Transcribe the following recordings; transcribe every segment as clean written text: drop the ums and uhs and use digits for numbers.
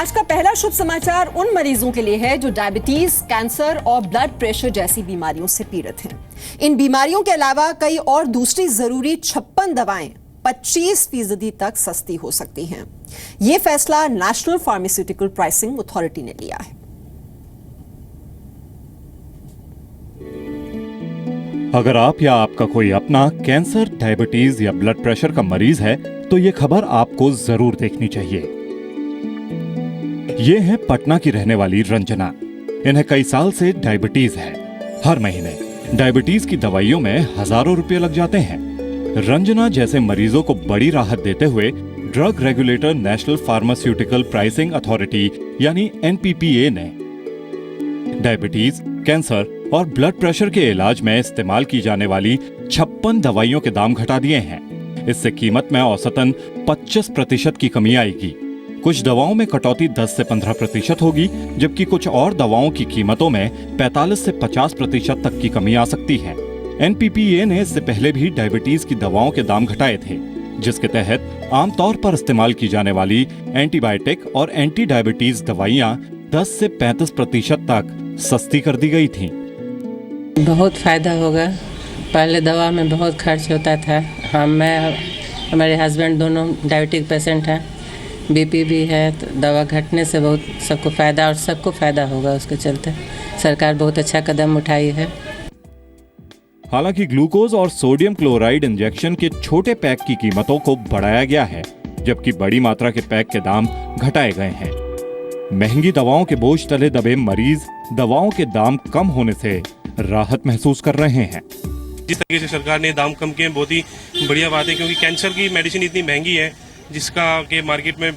आज का पहला शुभ समाचार उन मरीजों के लिए है जो डायबिटीज, कैंसर और ब्लड प्रेशर जैसी बीमारियों से पीड़ित हैं। इन बीमारियों के अलावा कई और दूसरी जरूरी 56 दवाएं 25% तक सस्ती हो सकती हैं। ये फैसला नेशनल फार्मास्यूटिकल प्राइसिंग अथॉरिटी ने लिया है। अगर आप या आपका कोई अपना कैंसर, डायबिटीज या ब्लड प्रेशर का मरीज है तो ये खबर आपको जरूर देखनी चाहिए। ये है पटना की रहने वाली रंजना। इन्हें कई साल से डायबिटीज है। हर महीने डायबिटीज की दवाइयों में हजारों रुपए लग जाते हैं। रंजना जैसे मरीजों को बड़ी राहत देते हुए drug regulator national pharmaceutical pricing authority यानी एनपीपीए ने डायबिटीज, कैंसर और ब्लड प्रेशर के इलाज में इस्तेमाल की जाने वाली 56 दवाइयों के दाम घटा दिए हैं। इससे कीमत में औसतन 25% की कमी आएगी। कुछ दवाओं में कटौती 10 से 15% होगी, जबकि कुछ और दवाओं की कीमतों में 45 से 50% तक की कमी आ सकती है। एनपीपीए ने इससे पहले भी डायबिटीज की दवाओं के दाम घटाए थे, जिसके तहत आमतौर पर इस्तेमाल की जाने वाली एंटीबायोटिक और एंटी डायबिटीज दवाइयां 10 से 35% तक सस्ती कर दी गई थी। बहुत फायदा होगा। पहले दवा में बहुत खर्च होता था। मैं हमारे हस्बैंड दोनों डायबिटिक पेशेंट हैं, बीपी भी है, तो दवा घटने से बहुत सबको फायदा और सबको फायदा होगा। उसके चलते सरकार बहुत अच्छा कदम उठाई है। हालांकि ग्लूकोज और सोडियम क्लोराइड इंजेक्शन के छोटे पैक की कीमतों को बढ़ाया गया है, जबकि बड़ी मात्रा के पैक के दाम घटाए गए हैं। महंगी दवाओं के बोझ तले दबे मरीज दवाओं के दाम कम होने से राहत महसूस कर रहे हैं। जिस तरीके से सरकार ने दाम कम किए बहुत ही बढ़िया बात है, क्योंकि कैंसर की मेडिसिन इतनी महंगी है जिसका के मार्केट में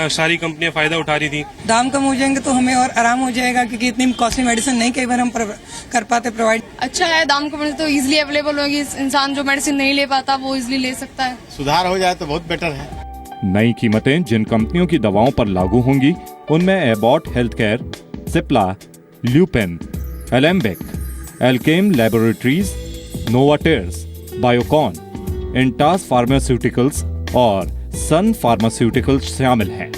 सारी कंपनियां फायदा उठा रही थी। दाम कम हो जाएंगे तो हमें और आराम हो जाएगा, क्योंकि इतनी कॉस्टली मेडिसिन नहीं कई बार हम कर पाते प्रोवाइड। अच्छा है, दाम कम होने से तो इजीली अवेलेबल होगी। इंसान जो मेडिसिन नहीं ले पाता वो इजीली ले सकता है। सुधार हो जाए तो बहुत बेटर है। नई कीमतें जिन कंपनियों की दवाओं पर लागू होंगी उनमें Abbott health care, Cipla, Lupin, Alembic, Alkem laboratories, Novartis, Biocon, Intas pharmaceuticals और सन फार्मास्यूटिकल्स शामिल हैं।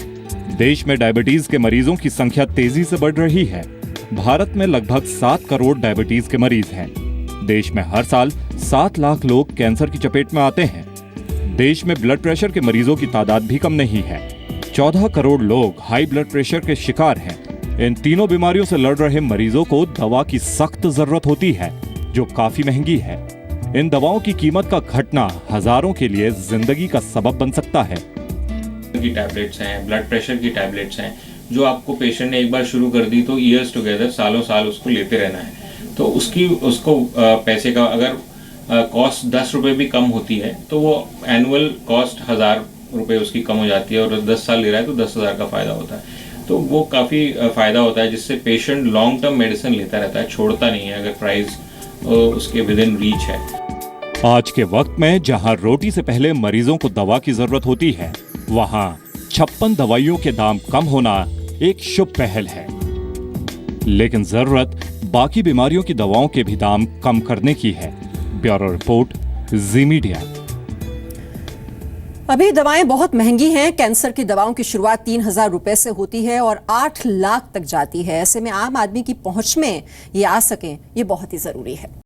देश में डायबिटीज के मरीजों की संख्या तेजी से बढ़ रही है। भारत में लगभग 7 करोड़ डायबिटीज के मरीज हैं। देश में हर साल 7 लाख लोग कैंसर की चपेट में आते हैं। देश में ब्लड प्रेशर के मरीजों की तादाद भी कम नहीं है। 14 करोड़ लोग हाई ब्लड प्रेशर के शिकार हैं। इन तीनों बीमारियों से लड़ रहे मरीजों को दवा की सख्त जरूरत होती है, जो काफी महंगी है। इन दवाओं की कीमत का घटना हजारों के लिए जिंदगी का सबब बन सकता है। की टैबलेट्स हैं, ब्लड प्रेशर की टैबलेट्स हैं, जो आपको पेशेंट ने एक बार शुरू कर दी तो ईयर्स टुगेदर, सालों साल उसको लेते रहना है। तो उसको पैसे का अगर कॉस्ट 10 रुपए भी कम होती है तो वो एनुअल कॉस्ट 1000 रुपए उसकी कम हो जाती है, और 10 साल ले रहा है तो 10,000 का फायदा होता है। तो वो काफी फायदा होता है, जिससे पेशेंट लॉन्ग टर्म मेडिसिन लेता रहता है, छोड़ता नहीं है अगर प्राइस उसके विद इन रीच है। आज के वक्त में जहां रोटी से पहले मरीजों को दवा की जरूरत होती है, वहां 56 दवाइयों के दाम कम होना एक शुभ पहल है। लेकिन जरूरत बाकी बीमारियों की दवाओं के भी दाम कम करने की है। ब्यूरो रिपोर्ट, जी मीडिया। अभी दवाएं बहुत महंगी हैं। कैंसर की दवाओं की शुरुआत 3,000 रुपए से होती है और 8 लाख तक जाती है। ऐसे में आम आदमी की पहुंच में ये आ सके, ये बहुत ही जरूरी है।